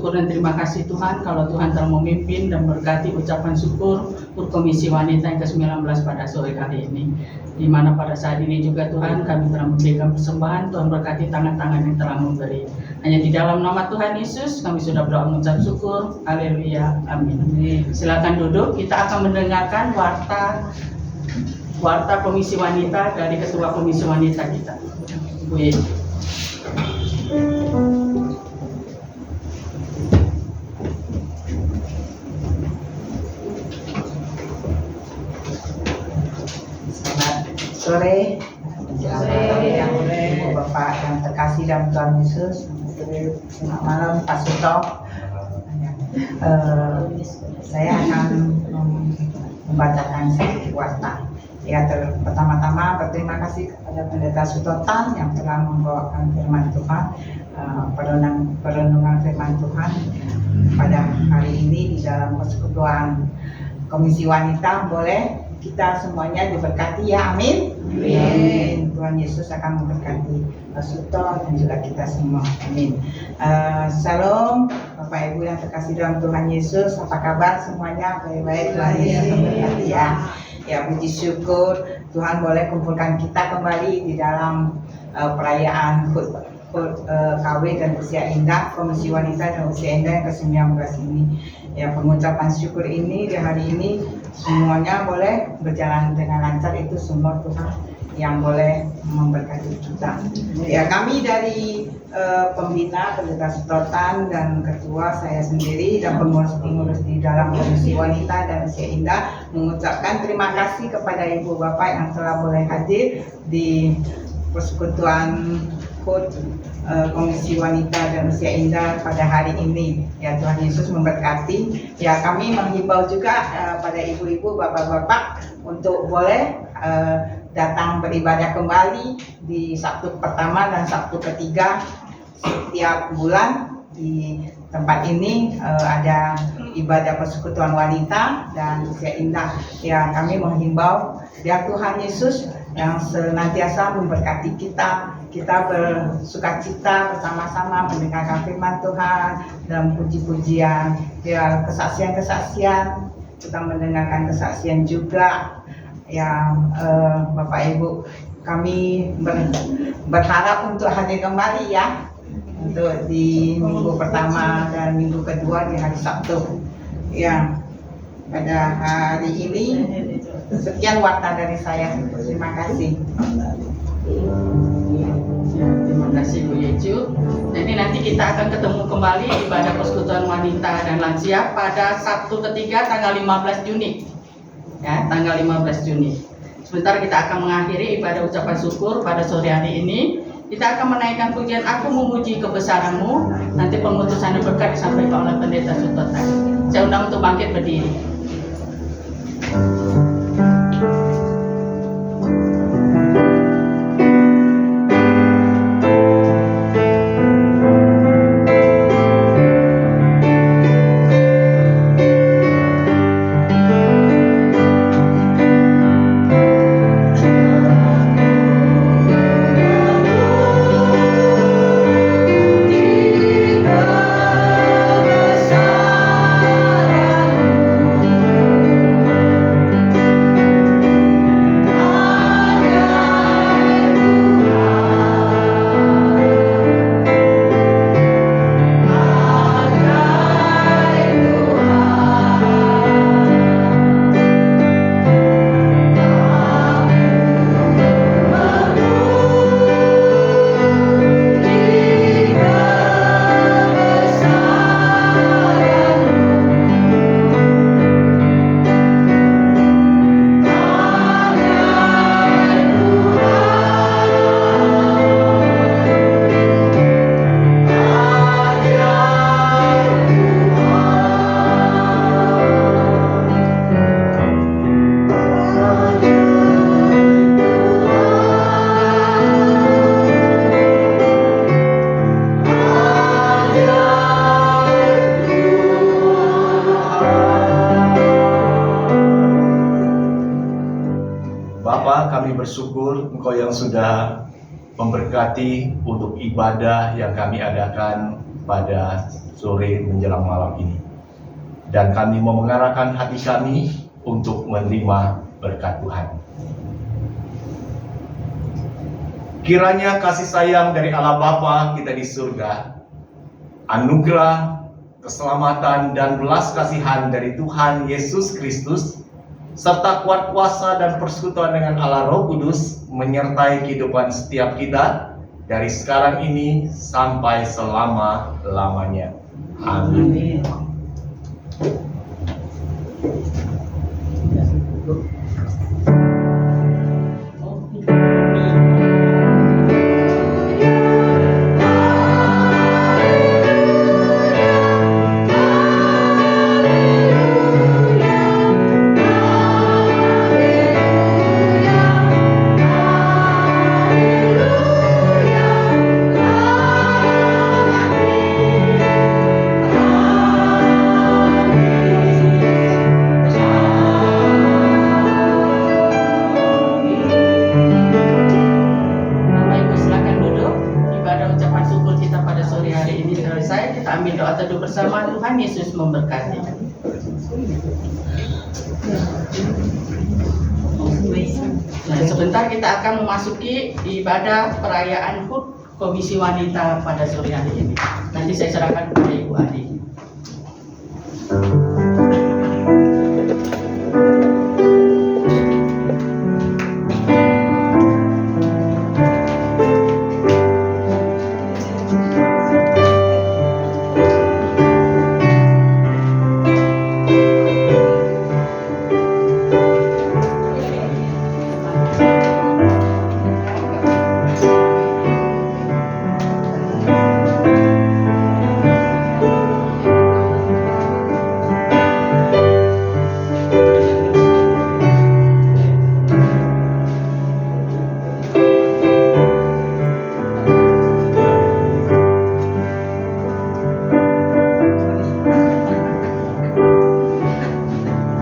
syukur dan terima kasih Tuhan kalau Tuhan telah memimpin dan berkati ucapan syukur Komisi Wanita yang ke-19 pada sore hari ini. Di mana pada saat ini juga Tuhan kami telah memberikan persembahan, Tuhan berkati tangan-tangan yang telah memberi. Hanya di dalam nama Tuhan Yesus kami sudah berdoa mengucap syukur. Haleluya. Amin. Silakan duduk, kita akan mendengarkan warta Komisi Wanita dari Ketua Komisi Wanita kita, Bu Ye. Sore, Ibu Bapak yang terkasih dalam Tuhan Yesus. Selamat malam Pak Suto. Saya akan membacakan sedikit warta. Ya, pertama-tama berterima kasih kepada Pendeta Sutotan yang telah membawakan firman Tuhan, perenungan firman Tuhan pada hari ini di dalam persekutuan Komisi Wanita. Boleh kita semuanya diberkati ya, amin. Amin. Tuhan Yesus akan memberkati Pak Suto dan juga kita semua, amin. Shalom Bapak Ibu yang terkasih dalam Tuhan Yesus, apa kabar semuanya? Baik-baik, Tuhan Yesus memberkati ya. Ya, puji syukur Tuhan boleh kumpulkan kita kembali di dalam perayaan KW dan Usia Indah, Komisi Wanita dan Usia Indah yang ke-19 ini. Ya, pengucapan syukur ini di hari ini semuanya boleh berjalan dengan lancar, itu semua Tuhan yang boleh memberkati kita. Ya, kami dari pembina Pendeta Sutotan dan ketua saya sendiri dan pengurus di dalam Komisi Wanita dan Usia Indah mengucapkan terima kasih kepada Ibu Bapak yang telah boleh hadir di persekutuan Komisi Wanita dan Usia Indah pada hari ini. Ya, Tuhan Yesus memberkati. Ya, kami menghimbau juga pada ibu-ibu, bapak-bapak untuk boleh datang beribadah kembali di Sabtu pertama dan Sabtu ketiga setiap bulan. Di tempat ini ada ibadah persekutuan wanita dan usia indah. Ya, kami menghimbau biar Tuhan Yesus yang senantiasa memberkati kita bersukacita bersama-sama mendengarkan firman Tuhan dan puji-pujian, ya, kesaksian-kesaksian, kita mendengarkan kesaksian juga. Ya, Bapak Ibu, kami berharap untuk hadir kembali ya, untuk di minggu pertama dan minggu kedua di hari Sabtu. Ya, pada hari ini sekian warta dari saya. Terima kasih. Ya, terima kasih Bu Yecu. Nanti kita akan ketemu kembali ibadah persekutuan wanita dan lansia pada Sabtu ketiga tanggal 15 Juni. Ya, tanggal 15 Juni. Sebentar kita akan mengakhiri ibadah ucapan syukur pada sore hari ini. Kita akan menaikkan pujian Aku Memuji Kebesaran-Mu. Nanti pengutusan berkat disampaikan oleh Pendeta Sutotan. Saya undang untuk bangkit berdiri. Kami bersyukur Engkau yang sudah memberkati untuk ibadah yang kami adakan pada sore menjelang malam ini. Dan kami mau mengarahkan hati kami untuk menerima berkat Tuhan. Kiranya kasih sayang dari Allah Bapa kita di surga, anugerah, keselamatan, dan belas kasihan dari Tuhan Yesus Kristus, serta kuat kuasa dan persekutuan dengan Allah Roh Kudus menyertai kehidupan setiap kita dari sekarang ini sampai selama-lamanya. Amin. Bapak Ibu silakan duduk. Ibadah ucapan syukur kita pada sore hari ini selesai. Kita ambil doa teduh bersama. Tuhan Yesus memberkati. Nah, sebentar kita akan memasuki ibadah perayaan HUT Komisi Wanita pada sore hari ini. Nanti saya serahkan kepada Ibu Adi.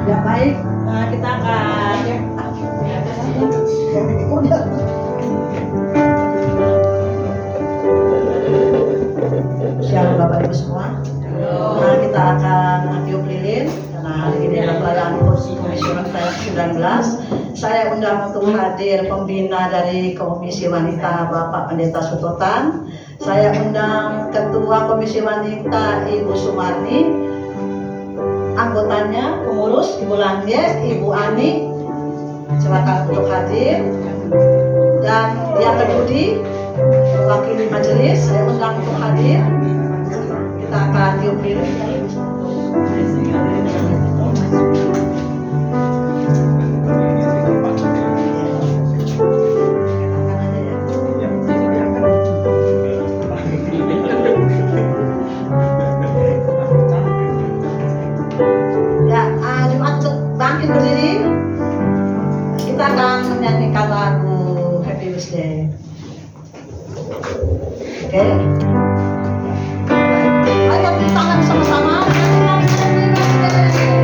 Ya baik, kita akan Shalom Bapak Ibu semua. Kita akan tiup lilin karena hari ini adalah perayaan Komisi Wanita 19. Saya undang untuk hadir pembina dari Komisi Wanita Bapak Pendeta Sutotan. Saya undang Ketua Komisi Wanita Ibu Sumarni, anggotanya pengurus Ibu Landye, Ibu Ani, silakan untuk hadir. Dan yang Budi, wakili majelis, saya undang untuk hadir. Kita akan tiup lilin. Ya, Jumat bangkit berdiri. Kita akan menyanyikan lagu Happy Birthday. Oke. Ayo tangan sama-sama. Happy birthday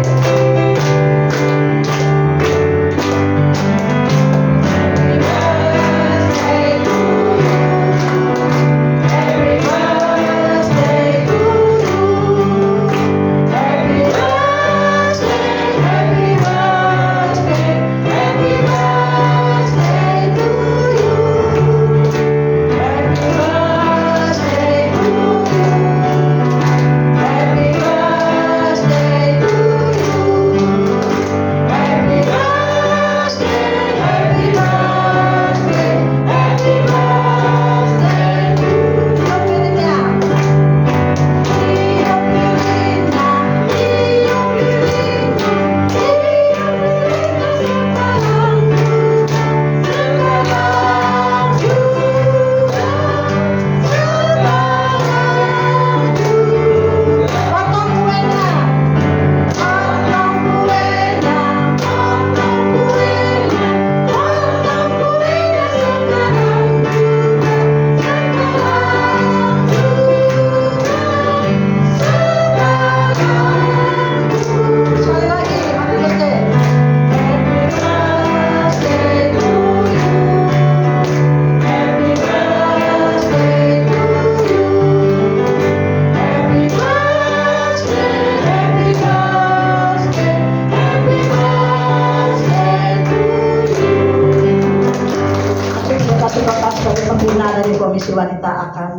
Wanita akan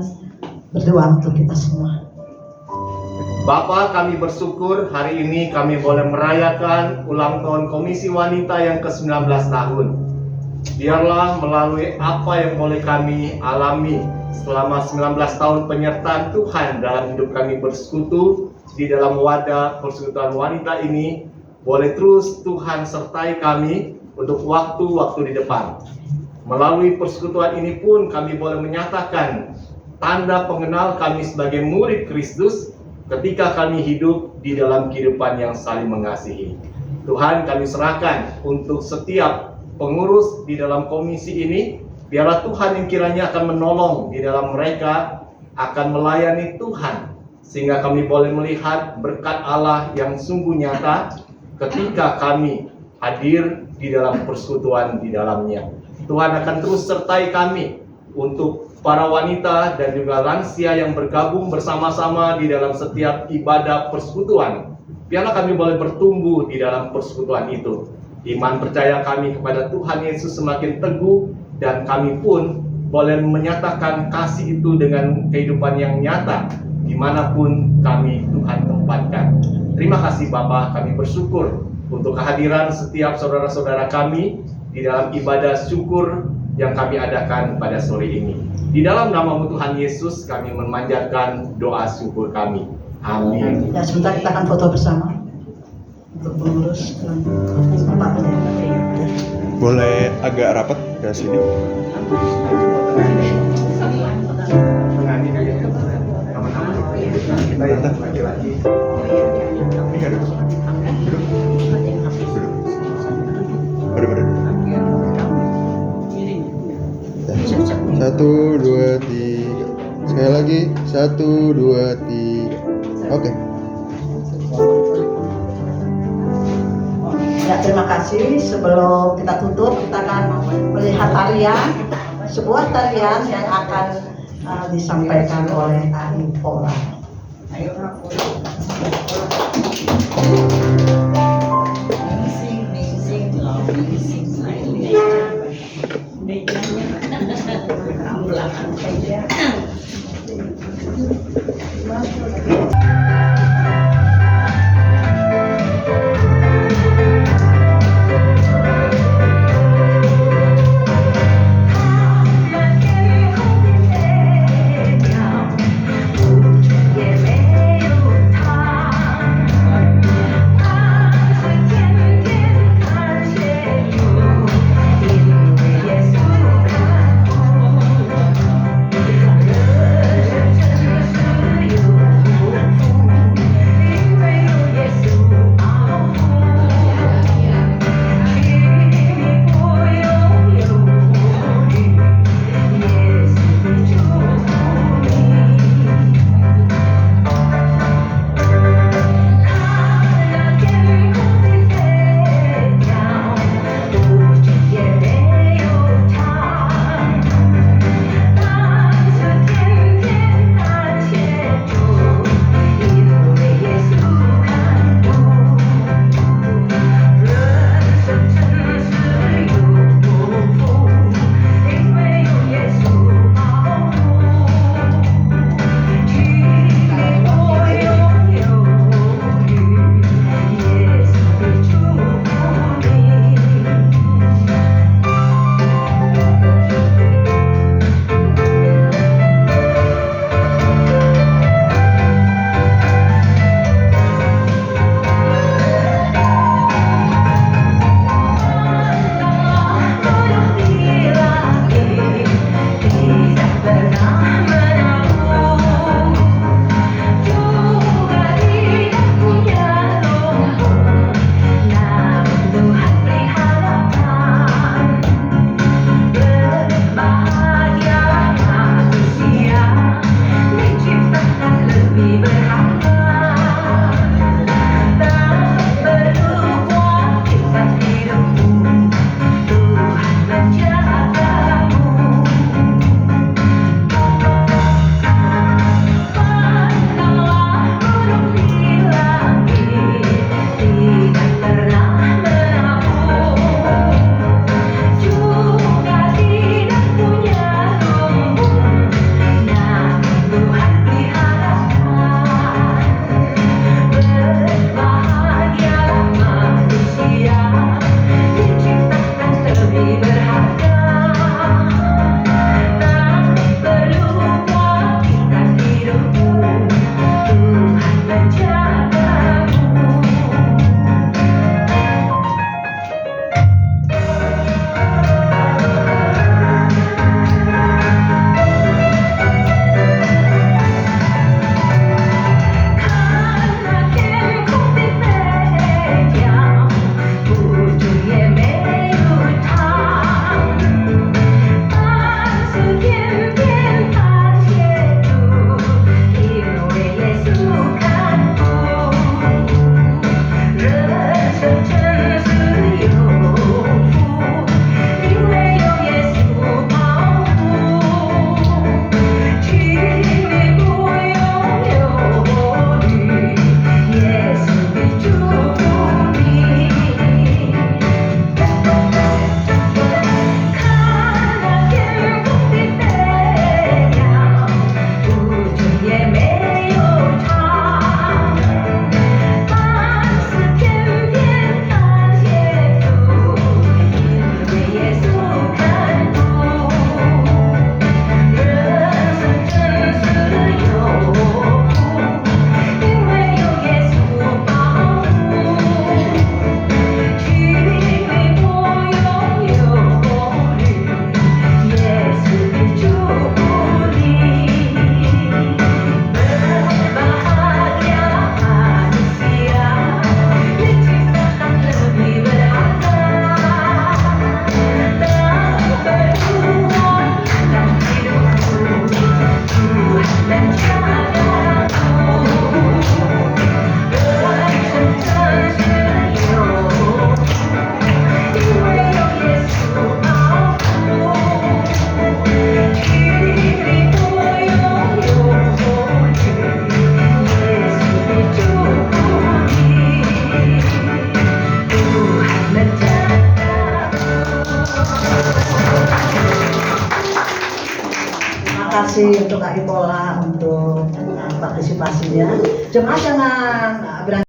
berdoa untuk kita semua. Bapak, kami bersyukur hari ini kami boleh merayakan ulang tahun Komisi Wanita yang ke-19 tahun. Biarlah melalui apa yang boleh kami alami selama 19 tahun penyertaan Tuhan dalam hidup kami bersekutu di dalam wadah persekutuan wanita ini, boleh terus Tuhan sertai kami untuk waktu-waktu di depan. Melalui persekutuan ini pun kami boleh menyatakan tanda pengenal kami sebagai murid Kristus ketika kami hidup di dalam kehidupan yang saling mengasihi. Tuhan, kami serahkan untuk setiap pengurus di dalam komisi ini, biarlah Tuhan yang kiranya akan menolong di dalam mereka akan melayani Tuhan, sehingga kami boleh melihat berkat Allah yang sungguh nyata ketika kami hadir di dalam persekutuan di dalamnya. Tuhan akan terus sertai kami untuk para wanita dan juga lansia yang bergabung bersama-sama di dalam setiap ibadah persekutuan. Biarlah kami boleh bertumbuh di dalam persekutuan itu. Iman percaya kami kepada Tuhan Yesus semakin teguh, dan kami pun boleh menyatakan kasih itu dengan kehidupan yang nyata dimanapun kami Tuhan tempatkan. Terima kasih Bapa, kami bersyukur untuk kehadiran setiap saudara-saudara kami di dalam ibadah syukur yang kami adakan pada sore ini. Di dalam nama Tuhan Yesus kami memanjatkan doa syukur kami. Amin. Ya, sebentar kita akan foto bersama untuk pengurus dan Bapak Pendeta. Boleh agak rapat ke sini? Satu, dua, tiga. Sekali lagi, 1, 2, 3. Oke. Ya, terima kasih. Sebelum kita tutup, kita akan melihat tarian, sebuah tarian yang akan disampaikan oleh Ari Pola. kasih untuk Kak Ipola untuk partisipasinya. Jemaat jangan